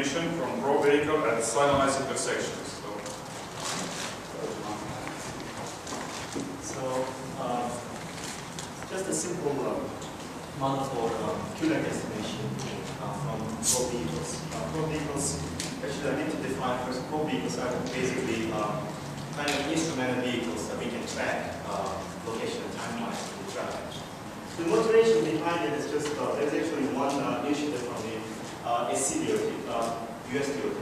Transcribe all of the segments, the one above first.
estimation from raw vehicle at signalized intersections. So, just a simple model for Q-lag estimation from raw vehicles. Raw vehicles, actually I need to define first. Raw vehicles are basically kind of instrumental vehicles that we can track location and timelines for the traffic. The motivation behind it is just there's actually one initiative from the SCDOT, US DOT,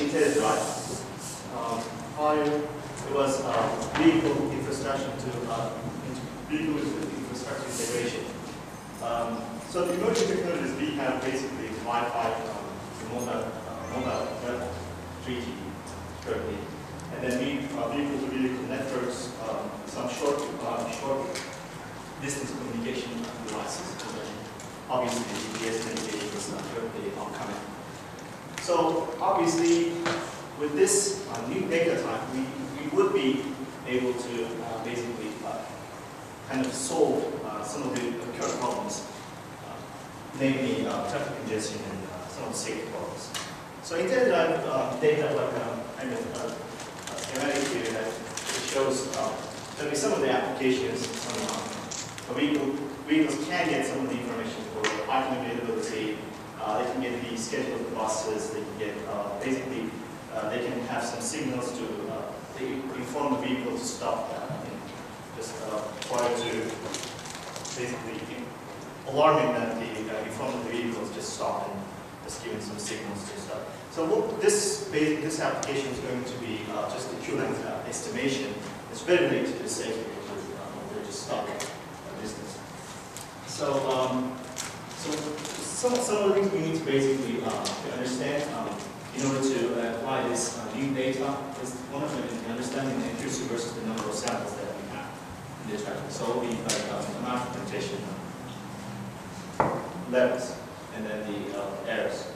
Intelligent Drive. Prior, it was vehicle infrastructure integration. So the emerging technologies we have basically Wi-Fi, mobile 3G currently, and then vehicle-to-vehicle networks, some short distance communication devices, and then obviously GPS navigation is currently upcoming. So obviously, with this new data type, we would be able to basically kind of solve some of the current problems, namely traffic congestion and some of the safety problems. So Intelligent Drive data, like kind of schematic here that shows there'll be some of the applications. Vehicles can get some of the information for parking availability. They can get the schedule of the buses. They can get basically they can have some signals to they inform the vehicle to stop just prior to basically alarming that the inform the vehicle is just stopped and just giving some signals to stop. So this application is going to be just a Q-length estimation. It's very related to the safety because they're just stuck distance. So some of the things we need to basically understand in order to apply this new data is one of them is the understanding the accuracy versus the number of samples that we have in the traffic. So we like amount of implementation levels and then the errors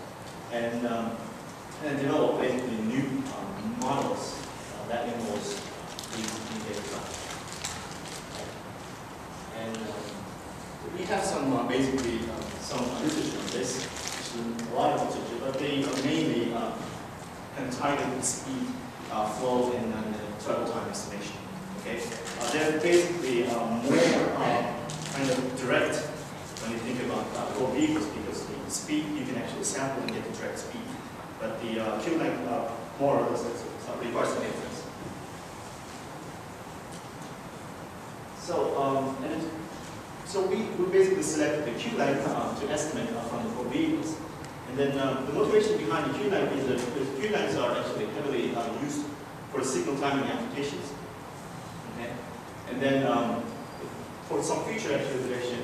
and develop basically new models that involves the data. And we have some basically some literature on this, a lot of literature, but they mainly kind of target the speed, flow, and travel time estimation. Okay, they're basically more kind of direct when you think about raw vehicles because the speed you can actually sample and get the direct speed, but the Q-lag more or less requires some inference. So we basically selected the Q-lag to estimate from the raw vehicles. And then the motivation behind the Q-lag is that the Q-lags are actually heavily used for signal timing applications. Okay? And then for some future actualization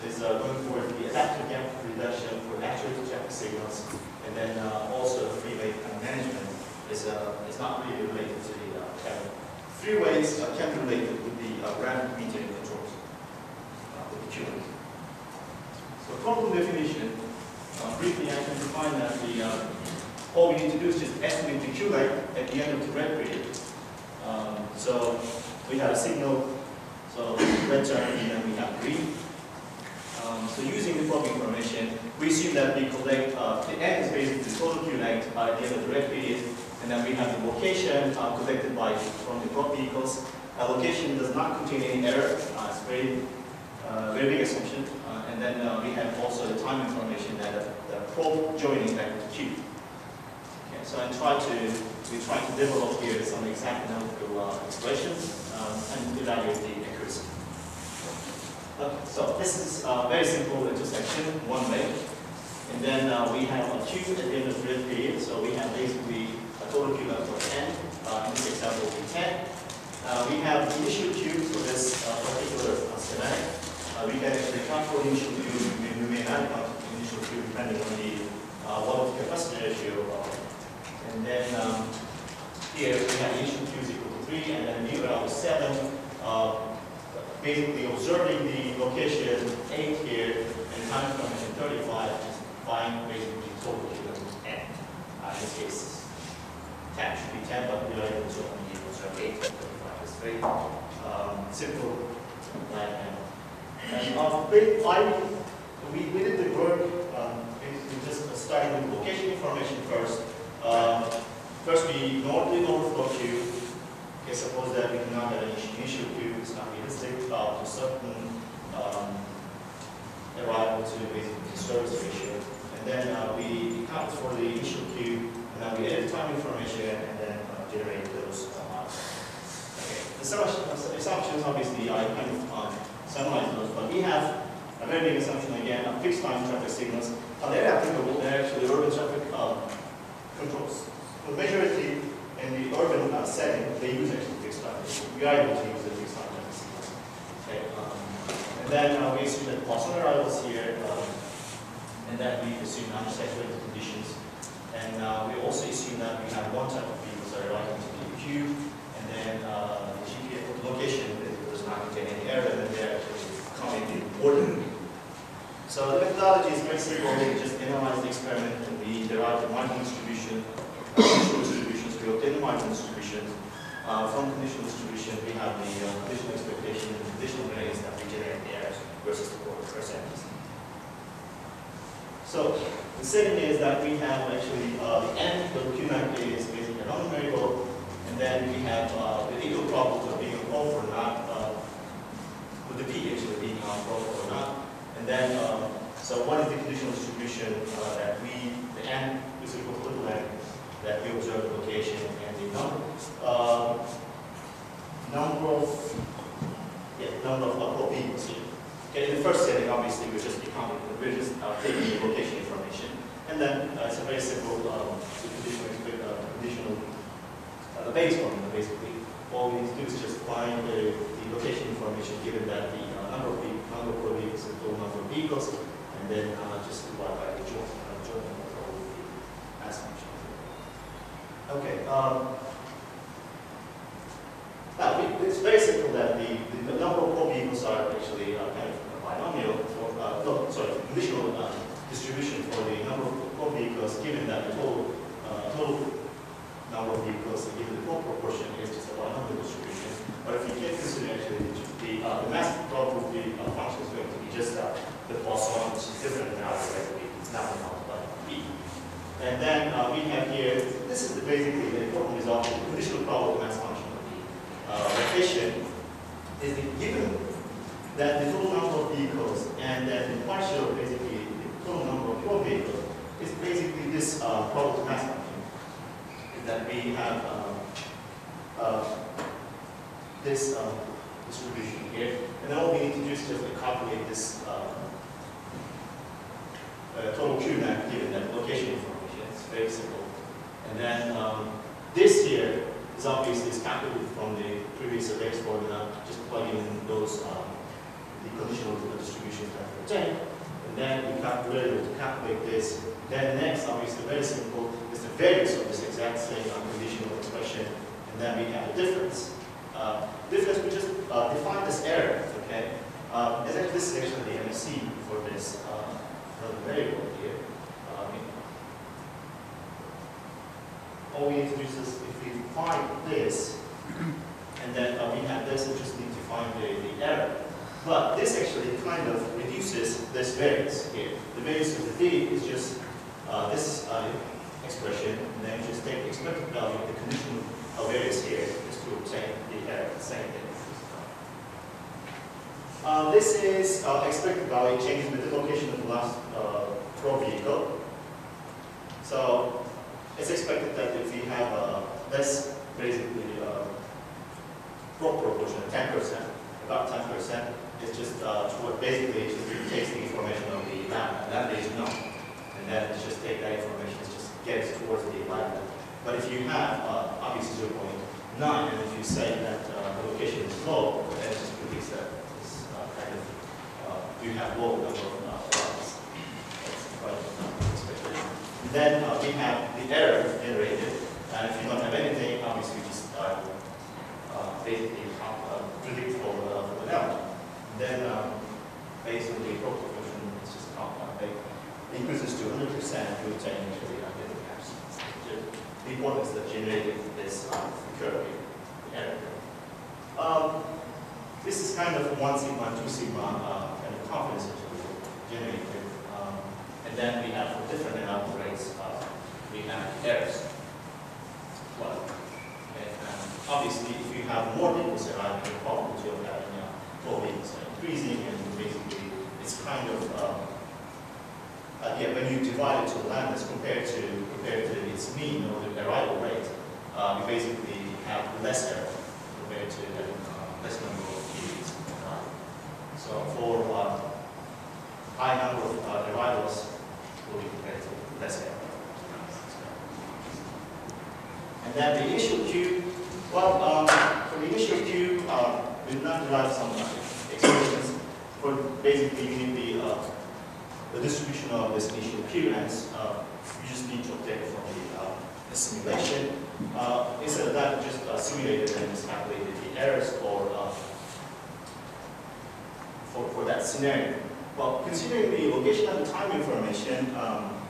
is going for the adaptive gap reduction for actuated traffic signals. And then also freeway management is not really related to the camera. Freeways can be related with the random metering controls with the Q-lag. So problem definition. Briefly, I can define that all we need to do is just estimate the Q-lag at the end of the red period. So we have a signal, so red turn, and then we have green. So using the following information, we assume that we collect the N is basically the total Q-lag by the end of the red period, and then we have the location collected from the probe vehicles. Location does not contain any error. It's very big assumption. And then we have also the time information that the probe joining back to Q. Okay, so we try to develop here some exact numerical expressions and evaluate the accuracy. Okay, so this is very simple intersection, one way. And then we have a Q at the end of the red period. So we have basically a total Q of 10. In this example, will be 10. We have the initial Q for this particular schematic. We can actually calculate initial Q, we may not calculate initial Q depending on the water capacity ratio. And then here we have initial Q is equal to 3, and then mu around 7. Basically observing the location 8 here, and time information 35, just find basically total Q of 10. In this case, 10 should be 10, but we are able to only observe 8 and 35. It's very simple. And we did the work basically just starting with information first. First, we ignore the overflow queue. Okay, suppose that we do not have an initial queue, it's not realistic to certain arrival to basically service ratio. And then we account for the initial queue, and then we edit time information, and then generate those models. Okay, the assumptions, obviously, I kind of summarize those, but we have a very big assumption again of fixed time traffic signals. They're applicable, they're actually urban traffic controls. The majority in the urban setting, they use actually fixed time. We are able to use the fixed time traffic signals. Okay, and then we assume that Poisson arrivals here, and then we assume unsaturated conditions. And we also assume that we have one type of vehicles that are arriving to the queue, and then the GPS location does not contain any error, and then they're actually coming in order. So the methodology is very simple. We just analyze the experiment, and we derive the marginal distribution, conditional distributions. We obtain the marginal distribution. From conditional distribution, we have the conditional expectation and conditional variance that we generate the errors versus the percentage. So the setting is that we have actually the n, the Q9 is basically an unknown variable, and then we have the equal probability of being on off or not, with the p actually being on off or not. And then, so what is the conditional distribution that the n is equal to the length that we observe the location, and the number of vehicles here. Okay, in the first setting, obviously, we're just taking the location information, and then it's a very simple conditional base formula, basically. All we need to do is just find the location information given that the number of vehicles and total number of vehicles, and then just divide by the joint number of the mass function. Okay. Now, it's very simple that the number of vehicles are actually kind of a binomial, conditional distribution for the number of vehicles, given that the total number of vehicles given the total proportion is just a binomial distribution. But if you can consider actually the mass probability function is going to be just the Poisson, which is different now, right? It's now multiplied by p. And then we have here, this is basically the important result of the conditional probability mass function of the location is given that the total number of vehicles and that the partial, basically, the total number of pure vehicles is basically this probability mass function. Is that we have this distribution here, and then all we need to do is just calculate this total Q-net given that location information. It's very simple. And then this here is obviously calculated from the previous base formula, just plugging in those the conditional distributions that we obtained. And then we were able to calculate this. Then next, obviously very simple, is the variance of this exact same conditional expression. And then we have a difference. Difference, we just define this error, okay? This is actually the MSC for this another variable here. All we need to do is if we find this, and then we have this, we just need to find the error. But this actually kind of reduces this variance here. The variance of the D is just this expression, and then you just take the expected value of the conditional variance here just to obtain the error, the same thing. This is expected value changes with the location of the last probe vehicle. So it's expected that if we have this basically probe proportion of 10%, about 10%, it's just basically it just takes the information of the lambda, and that is known. And then it's just take that information, it's just gets towards the lambda. But if you have obviously 0.9, and if you say that the location is low, then it just predicts that this kind of you have low number of lines. That's quite expectation. And then we have the error generated, and if you don't have anything, obviously just basically predict for the element. Then based on the probe function, it's just increases to 100% to obtain actually identity caps. The important is that generated this curve here, the error curve. This is kind of 1 sigma, 2 sigma kind of confidence interval generated. And then we have for different output rates, we have errors. Well, okay, obviously, if you have more vehicles arriving, the probability of having more vehicles are increasing, and basically, it's kind of yeah, when you divide it to lambdas compared to its mean or the arrival rate, you basically have less error compared to having less number of periods. So for high number of arrivals, will be compared to less error. And then the initial queue, well, for the initial queue, we did not derive some expressions. For basically, you need the distribution of this initial queue, and you just need to obtain from the simulation. Instead of that, just simulated and just calculated the errors for that scenario. Well, considering the location and the time information,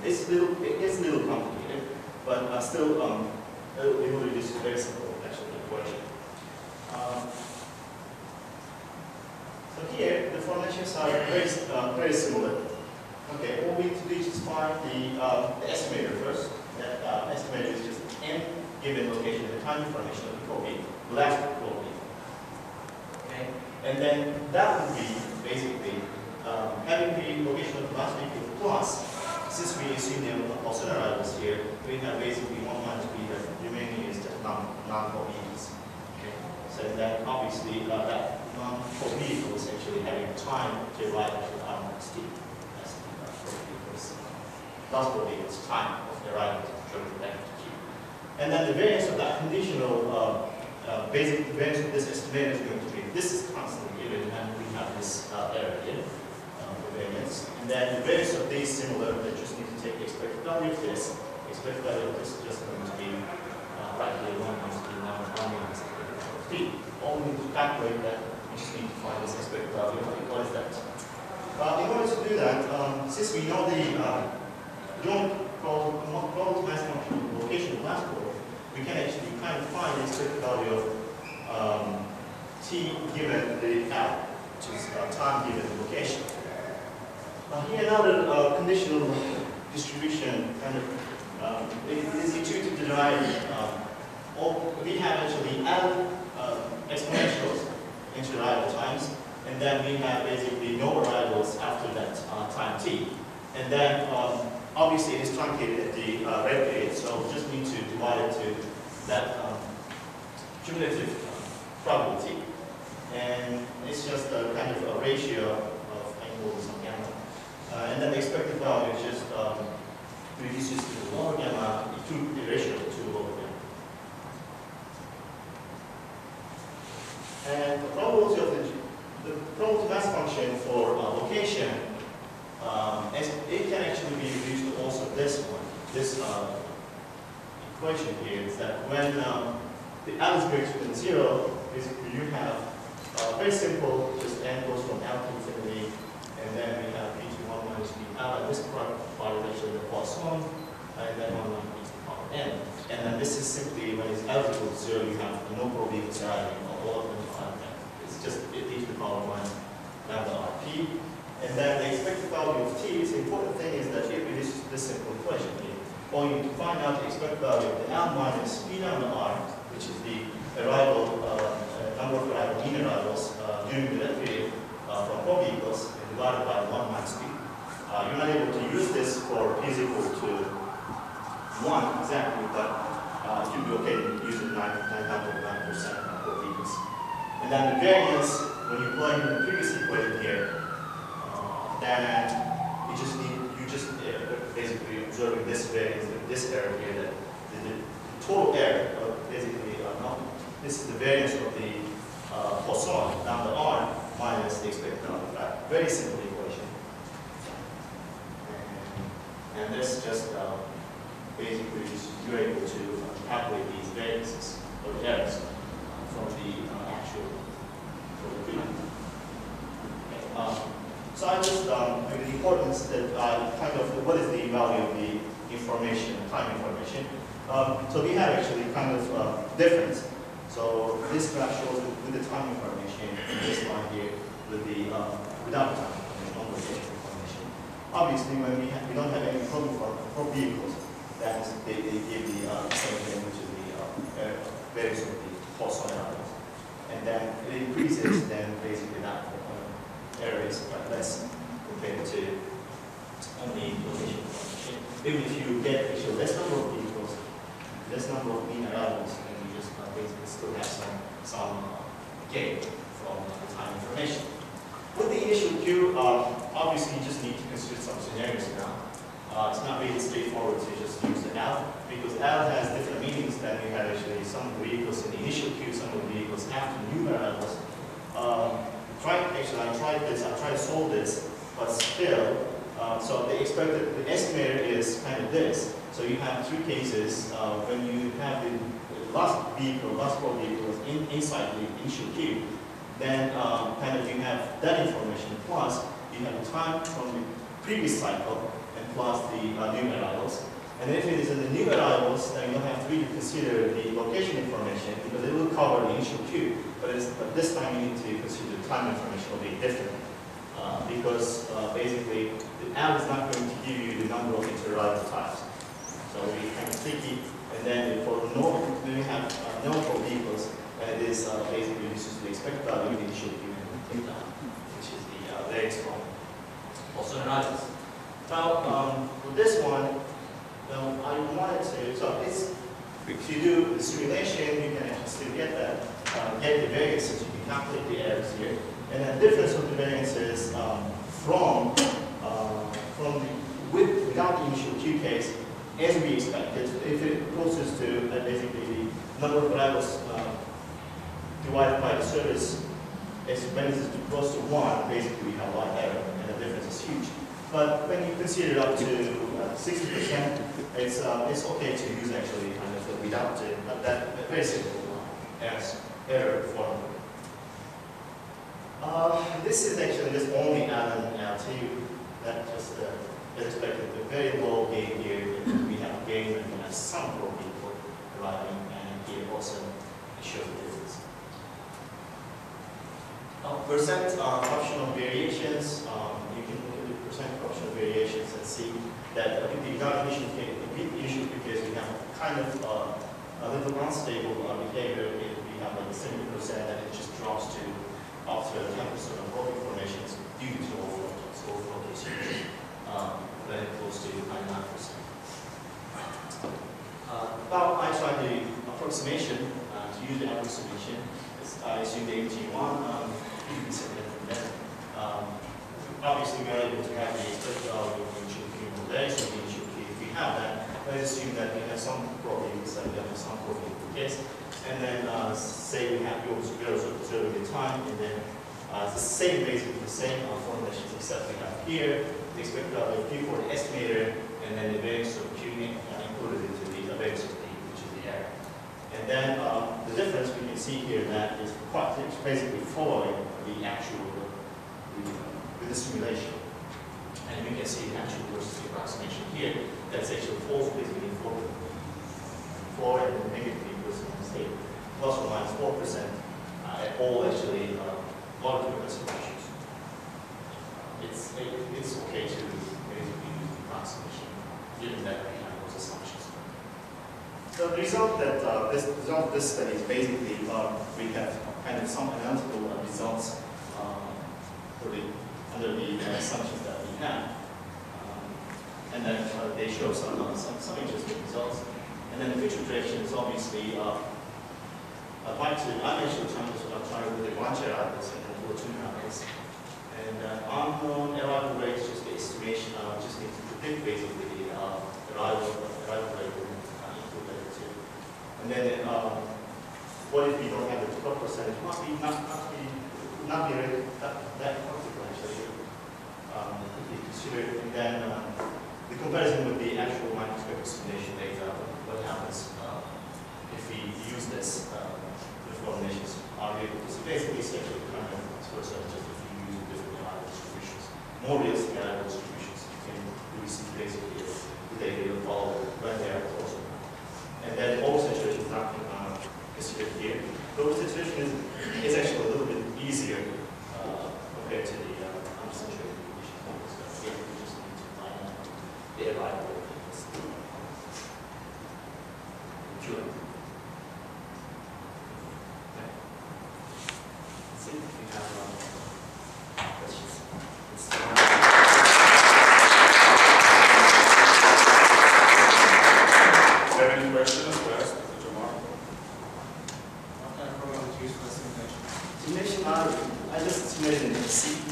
it gets a little complicated, but still, it will reduce to very simple actually equation. So here, the formations are very similar. Okay, all we need to do is just find the estimator first. That estimator is just n given location and the time information of the copy, last copy. Okay, and then that would be basically having the location of the last vehicle plus, since we assume the alternate arrivals here, we have basically 1 minus b, the remaining is just non-core vehicles. Okay, so then obviously that non-core vehicle is actually having time to arrive at the R minus t. That's the last core vehicle's time of the arrival to back to Q. And then the variance of that conditional, basic variance of this estimator is going to be, this is constantly given, and we have this error here. And then the variance of these similar, they just need to take the expected value of this. Expected value of this is just going to be right here 1 minus b, now 1 minus b. All we need to calculate that, we just need to find this expected value. What is that? In order to do that, since we know the joint probability mass function location of last quarter, we can actually kind of find the expected value of t given the L, which is time given the location. Here another conditional distribution kind of it is intuitive to derive. We have actually L exponentials into arrival times, and then we have basically no arrivals after that time t. And then obviously it is truncated at the red period, so we just need to divide it to that cumulative probability. And it's just a kind of a ratio of angles and gamma. And then the expected value is just reduces to log gamma, the ratio to log gamma. And the probability of the probability mass function for location, it can actually be reduced to also this one. This equation here is that when the L is greater than 0, basically you have very simple, just n goes from L to infinity, and then we have b to 1 minus b L, and this part is actually the Poisson, and then 1 minus b to the power n. And then this is simply when it's L equals 0, you have no probability surrounding all of them are n. It's just e to the power 1 lambda rp. And then the expected value of t, the important thing is that it reduces to this simple equation here. Or you can find out the expected value of the L minus p lambda r, which is the arrival, number of arrival mean arrivals during the red period from 4 vehicles divided by 1 minus p. You're not able to use this for p is equal to 1 exactly, but it should be okay to use it 9.9% for vehicles. And then the variance, when you plug in the previous equation here, then you just basically observing this variance, this error here, that the total error, basically, this is the variance of the Poisson lambda r minus the expected value of that. Very simple equation. And this just basically you're able to calculate these variances or the errors from the actual treatment. So I just the importance that kind of what is the value of the information, time information. So we have actually kind of difference. So this graph shows with the time information, and this line here with the without time information, on location information. Obviously, when we don't have any problem for vehicles, That is, they give the same thing, which is the variance of the Poisson errors. And then it increases, then basically that error is quite less compared to only location information. Even if you get actually less number of vehicles, less number of mean arrivals, then you just basically still have some gain from the time information. With the initial queue, obviously you just need to consider some scenarios now. It's not really straightforward to just use the L, because L has different meanings than we have actually some of the vehicles in the initial queue, some of the vehicles after new arrivals. I tried to solve this, but still, so the estimator is kind of this. So you have three cases when you have the last four vehicles inside the initial queue, then kind of you have that information plus you have the time from the previous cycle and plus the new arrivals. And if it is in the new arrivals, then you don't have to really consider the location information because it will cover the initial queue. But this time you need to consider the time information will be different because basically the L is not going to give you the number of inter-arrival types. So we kind of tricky. And then for when we have no vehicles, it is basically this is the expected value of the initial queue and which is the variance from Poisson errors. Now for this one, I wanted to, so it's, if you do the simulation, you can actually still get that, get the variances, you can calculate the errors here. And the difference of the variances without the initial Q case, as we expected, if it closes to basically the number of arrivals divided by the service, as when it is close to 1, basically we have a lot of error, and the difference is huge. But when you consider it up to 60%, it's okay to use actually kind of without that very simple error form. This is actually just only L and L2. That just as expected, a very low gain here. We have gain and we have some pro people arriving, and here also it shows the difference. Percent optional variations. You can look at the percent optional variations and see that in the initial case, we have kind of a little unstable behavior. We have like 70%, and it just drops to after 10% of all informations due to overflow distribution, then close to 99%. I tried the approximation to use the approximation. I assume the AG1, you can set that from there. Obviously, we are able to have the expected value of the initial Q today, so the initial Q, if we have that, let's assume that we have some probabilities that we have some probability case. And then say we have yours observing the time, and then it's the same, basically the same formulations, except we have here the expected value of Q for the estimator, and then the variance of Q included into the variance of D, which is the error. And then the difference we can see here that is basically following the actual with the simulation. And we can see the actual versus the approximation here. That's actually false basically 4 and negative state, plus or minus 4% at all actually logarithmic considerations. It's okay to basically use the approximation given that we have those assumptions. So the result that this study is basically we have kind of some analytical results under the assumptions that we have, and then they show some interesting results. And then the future prediction is obviously I'm actually trying to with the branch arrivals and the two arrivals. And unknown arrival rate is just the estimation. We just need to predict basically the arrival rate include that too. And then what if we don't have the total percentage? Not be really that practical actually. Could be considered. And then the comparison with the actual microscopic simulation data. What happens if we use this? Formations are able to see basically essentially kind of percentages if you use different arrival distributions. More realistic arrival distributions, you can really see basically the data will follow when they are closer. And then all situation is not considered here. The situation is actually a little bit easier compared to the unsaturated conditions. So here we just need to find out the arrival. simulation model, I just simulated in C.